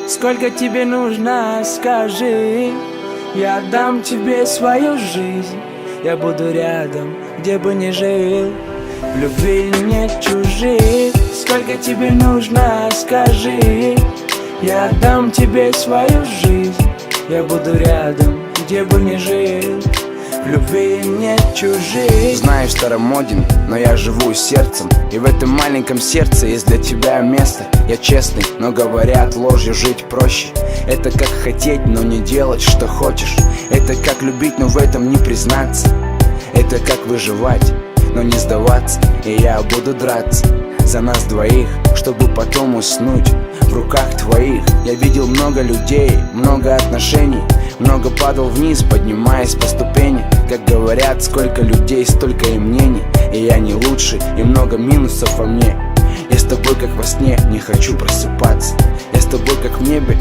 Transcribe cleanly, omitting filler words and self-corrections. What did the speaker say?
Сколько тебе нужно, скажи, я дам тебе свою жизнь. Я буду рядом, где бы ни жил, в любви нет чужих. Сколько тебе нужно, скажи, я дам тебе свою жизнь. Я буду рядом, где бы ни жил, в любви нет чужих. Знаю, старомоден, но я живу сердцем, и в этом маленьком сердце есть для тебя место. Я честный, но говорят, ложью жить проще. Это как хотеть, но не делать, что хочешь. Это как любить, но в этом не признаться. Это как выживать, но не сдаваться. И я буду драться за нас двоих, чтобы потом уснуть в руках твоих. Я видел много людей, много отношений, много падал вниз, поднимаясь по ступени. Как говорят, сколько людей, столько и мнений. И я не лучший, и много минусов во мне. Я с тобой как во сне, не хочу просыпаться. Я с тобой как в небе.